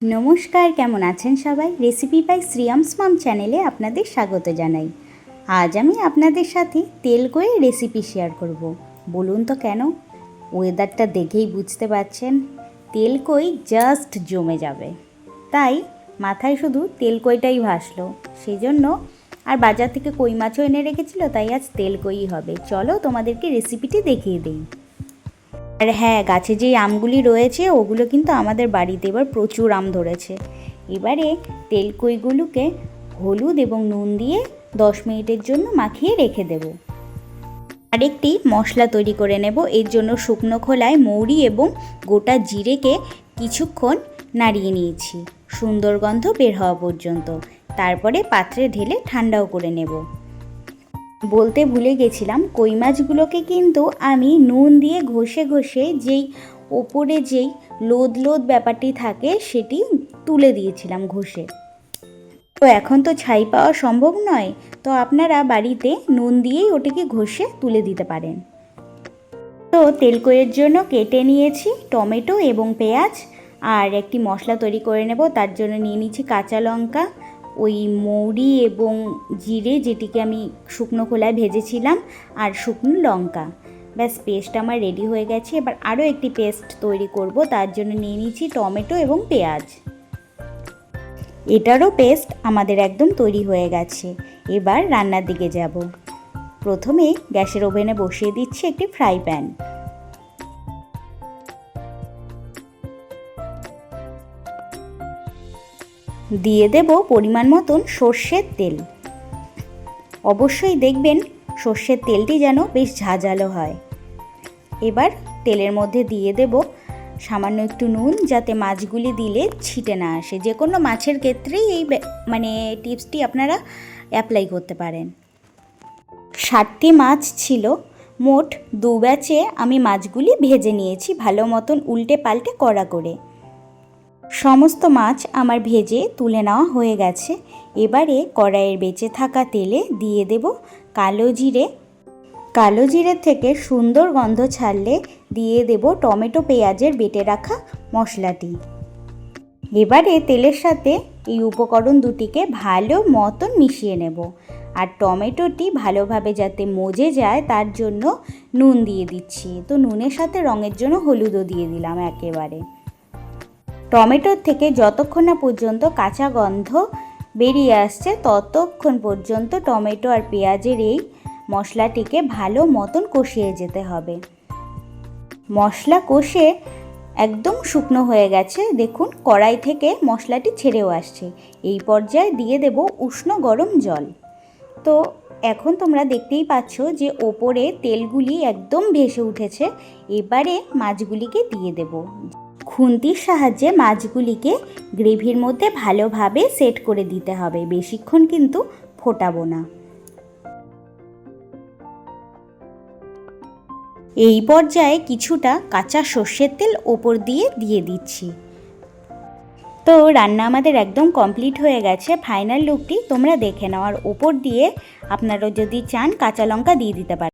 নমস্কার, কেমন আছেন সবাই? রেসিপি বাই শ্রিয়ামস মম চ্যানেলে আপনাদের স্বাগত জানাই। আজ আমি আপনাদের সাথে তেলকইয়ের রেসিপি শেয়ার করব। বলুন তো কেন? ওয়েদারটা দেখেই বুঝতে পারছেন, তেলকই জাস্ট জমে যাবে। তাই মাথায় শুধু তেলকইটাই ভাসলো, সেজন্য আর বাজার থেকে কই মাছও এনে রেখেছিল, তাই আজ তেলকই হবে। চলো তোমাদেরকে রেসিপিটি দেখিয়ে দিই। আর হ্যাঁ, গাছে যেই আমগুলি রয়েছে ওগুলো কিন্তু আমাদের বাড়িতে এবার প্রচুর আম ধরেছে। এবারে তেলকইগুলোকে হলুদ এবং নুন দিয়ে 10 মিনিটের জন্য মাখিয়ে রেখে দেব। আরেকটি মশলা তৈরি করে নেব। এর জন্য শুকনো খোলায় মৌরি এবং গোটা জিরেকে কিছুক্ষণ নাড়িয়ে নিয়েছি, সুন্দর গন্ধ বের হওয়া পর্যন্ত। তারপরে পাত্রে ঢেলে ঠান্ডাও করে নেব। বলতে ভুলে গেছিলাম, কই মাছগুলোকে কিন্তু আমি নুন দিয়ে ঘষে ঘষে যেই ওপরে যেই লোদ লোদ ব্যাপারটি থাকে সেটি তুলে দিয়েছিলাম ঘষে। তো এখন তো ছাই পাওয়া সম্ভব নয়, তো আপনারা বাড়িতে নুন দিয়েই ওটিকে ঘষে তুলে দিতে পারেন। তো তেলকইয়ের জন্য কেটে নিয়েছি টমেটো এবং পেঁয়াজ, আর একটি মশলা তৈরি করে নেব। তার জন্য নিয়ে নিচ্ছি কাঁচা লঙ্কা, ওই মৌরি এবং জিরে যেটিকে আমি শুকনো খোলায় ভেজেছিলাম, আর শুকনো লঙ্কা। ব্যাস, পেস্ট আমার রেডি হয়ে গেছে। এবার আরও একটি পেস্ট তৈরি করব। তার জন্য নিয়ে নিচ্ছি টমেটো এবং পেঁয়াজ। এটারও পেস্ট আমাদের একদম তৈরি হয়ে গেছে। এবার রান্নার দিকে যাব। প্রথমে গ্যাসের ওভেনে বসিয়ে দিচ্ছি একটি ফ্রাই প্যান। দিয়ে দেব পরিমাণ মতন সর্ষের তেল। অবশ্যই দেখবেন সর্ষের তেলটি যেন বেশ ঝাঁঝালো হয়। এবার তেলের মধ্যে দিয়ে দেব সামান্য একটু নুন, যাতে মাছগুলি দিলে ছিটে না আসে। যে কোনো মাছের ক্ষেত্রেই এই টিপসটি আপনারা অ্যাপ্লাই করতে পারেন। 60টি মাছ ছিল, মোট 2 ব্যাচে আমি মাছগুলি ভেজে নিয়েছি ভালো মতন উল্টে পাল্টে কড়া করে। সমস্ত মাছ আমার ভেজে তুলে নেওয়া হয়ে গেছে। এবারে কড়াইয়ের বেঁচে থাকা তেলে দিয়ে দেব কালো জিরে। কালো জিরে থেকে সুন্দর গন্ধ ছাড়লে দিয়ে দেব টমেটো পেঁয়াজের বেটে রাখা মশলাটি। এবারে তেলের সাথে এই উপকরণ দুটিকে ভালো মতন মিশিয়ে নেব। আর টমেটোটি ভালোভাবে যাতে মজে যায় তার জন্য নুন দিয়ে দিচ্ছি। তো নুনের সাথে রঙের জন্য হলুদও দিয়ে দিলাম একেবারে। টমেটোর থেকে যতক্ষণ না পর্যন্ত কাঁচা গন্ধ বেরিয়ে আসছে ততক্ষণ পর্যন্ত টমেটো আর পেঁয়াজের এই মশলাটিকে ভালো মতন কষিয়ে যেতে হবে। মশলা কষে একদম শুকনো হয়ে গেছে, দেখুন কড়াই থেকে মশলাটি ছেড়েও আসছে। এই পর্যায়ে দিয়ে দেব উষ্ণ গরম জল। তো এখন তোমরা দেখতেই পাচ্ছ যে ওপরে তেলগুলি একদম ভেসে উঠেছে। এবারে মাছগুলিকে দিয়ে দেব। খুন্তির সাহায্যে মাছগুলিকে গ্রেভির মধ্যে ভালোভাবে সেট করে দিতে হবে, বেশিক্ষণ কিন্তু ফোটাবো না। এই পর্যায়ে কিছুটা কাঁচা সর্ষের তেল ওপর দিয়ে দিচ্ছি। তো রান্না আমাদের একদম কমপ্লিট হয়ে গেছে। ফাইনাল লুকটি তোমরা দেখে নাও। আর ওপর দিয়ে আপনারা যদি চান কাঁচা লঙ্কা দিয়ে দিতে পারেন।